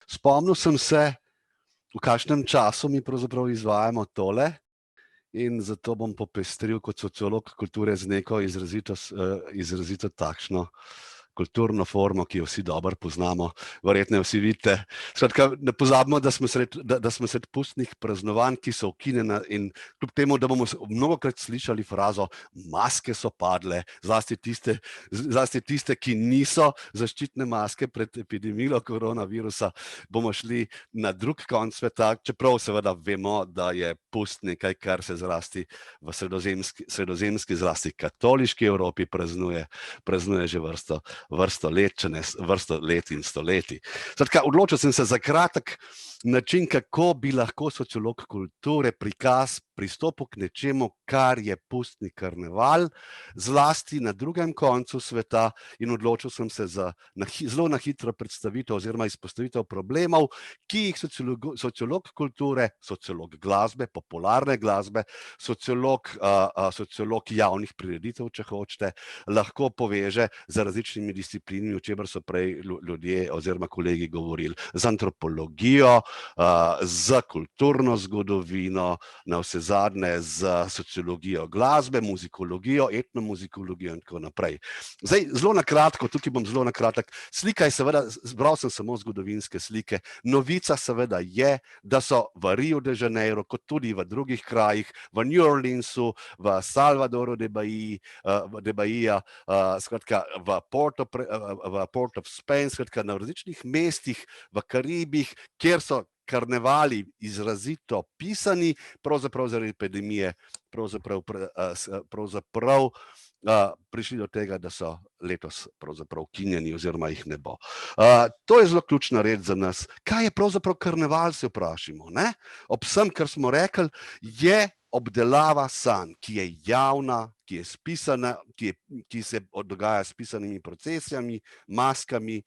Spomnil sem se, v kakšnem času mi pravzaprav izvajamo tole, in zato bom popestril kot sociolog kulture z neko izrazito takšno kulturno formo, ki jo vsi dobro poznamo, verjetno jo vsi vidite. Skratka, ne pozabimo, da smo sredi pustnih praznovanj, ki so ukinjena, in kljub temu, da bomo mnogokrat slišali frazo maske so padle, zlasti tiste, ki niso zaščitne maske pred epidemijo koronavirusa, bomo šli na drug konec sveta, čeprav seveda vemo, da je pust nekaj, kar se zlasti v sredozemski, zlasti katoliški Evropi praznuje že vrsto let in stoletij. Skratka, odločil sem se za kratek način, kako bi lahko sociolog kulture pristopil k nečemu, kar je pustni karneval, zlasti na drugem koncu sveta, in odločil sem se za zelo na hitro predstavitev oziroma izpostavitev problemov, ki jih sociolog kulture, sociolog glasbe, popularne glasbe, sociolog javnih prireditev, če hočete, lahko poveže z različnimi disciplinami, o čemer so prej ljudje oziroma kolegi govorili, z antropologijo, z kulturno zgodovino, navsezadnje z sociologijo glasbe, muzikologijo, etnomuzikologijo in tako naprej. Zdaj, zelo na kratko, tukaj bom zelo na kratek, slika je seveda, zbral sem samo zgodovinske slike, novica seveda je, da so v Rio de Janeiro, kot tudi v drugih krajih, v New Orleansu, v Salvadoru de Bahia, skratka v Port of Spain, skratka na različnih mestih v Karibih, kjer so karnevali izrazito pisani, pravzaprav zaradi epidemije, pravzaprav prišli do tega, da so letos pravzaprav ukinjeni oziroma jih ne bo. To je zelo ključna reč za nas. Kaj je pravzaprav karneval, se vprašamo, ne? Ob vsem, kar smo rekli, je obdelava sanj, ki je javna, ki je spisana, ki se dogaja s pisanimi procesijami, maskami,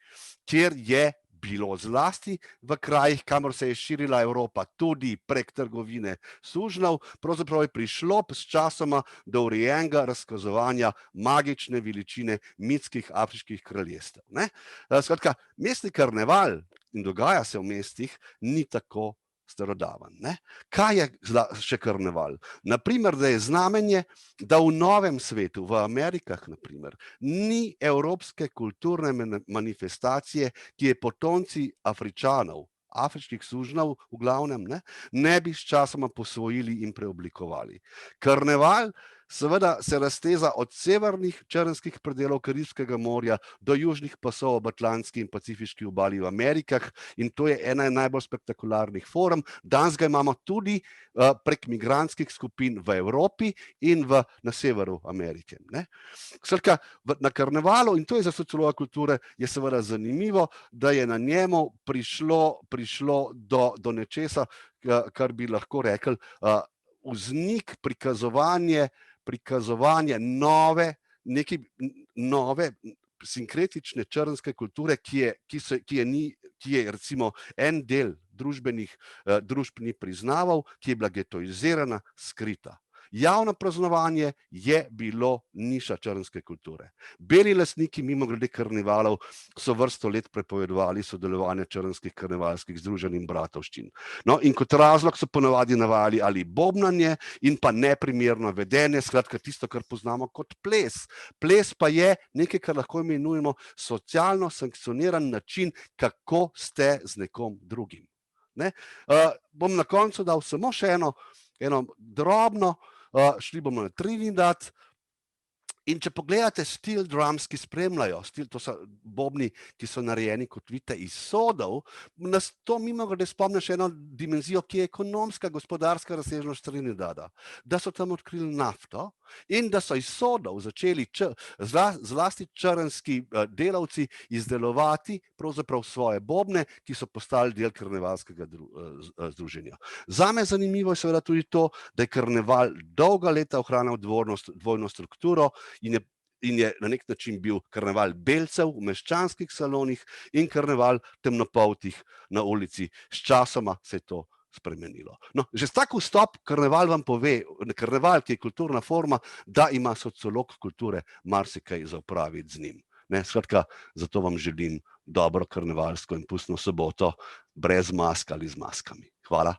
kjer je bilo zlasti v krajih, kamor se je širila Evropa, tudi prek trgovine sužnjev, pravzaprav je prišlo s časoma do urejenega razkazovanja magične veličine mitskih afriških kraljestev. Skratka, mestni karneval, in dogaja se v mestih, ni tako starodaven. Kaj je še karneval? Naprimer, da je znamenje, da v novem svetu, v Amerikah naprimer, ni evropske kulturne manifestacije, ki je potomci Afričanov, afriških sužnjev v glavnem, ne bi s časoma posvojili in preoblikovali. Karneval seveda se razteza od severnih črnskih predelov Karibskega morja do južnih pasov ob Atlantski in Pacifiški obali v Amerikah, in to je ena najbolj spektakularnih form. Danes ga imamo tudi prek migrantskih skupin v Evropi in na severu Amerike. Skratka, na karnevalu, in to je za sociologa kulture, je seveda zanimivo, da je na njemu prišlo do nečesa, kar bi lahko rekli, vznik, prikazovanje nove sinkretične črnske kulture, ki je recimo en del družb ni priznaval, ki je bila getoizirana, skrita. Javno praznovanje je bilo niša črnske kulture. Beli lastniki, mimogrede karnevalov, so vrsto let prepovedovali sodelovanje črnskih karnevalskih združenj in bratovščin. No, in kot razlog so ponavadi navajali ali bobnanje in pa neprimerno vedenje, skratka tisto, kar poznamo kot ples. Ples pa je nekaj, kar lahko imenujemo socialno sankcioniran način, kako ste z nekom drugim. Bom na koncu dal samo še eno drobno, šli bomo na Trinidad, in če pogledate steel drums, ki spremljajo, to so bobni, ki so narejeni, kot vidite, iz sodov, nas to mimogrede spomni še eno dimenzijo, ki je ekonomska, gospodarska razsežnost Trinidada, da so tam odkrili nafto in da so iz sodov začeli zlasti črnski delavci izdelovati pravzaprav svoje bobne, ki so postali del karnevalskega združenja. Zame zanimivo je seveda tudi to, da je karneval dolga leta ohranjal dvojno strukturo in je na nek način bil karneval belcev v meščanskih salonih in karneval temnopoltih na ulici. S časoma se je to spremenilo. No, že tak vstop karneval vam pove, karneval, ki je kulturna forma, da ima sociolog kulture marsikaj za opraviti z njim. Skratka, zato vam želim dobro karnevalsko in pustno soboto, brez mask ali z maskami. Hvala.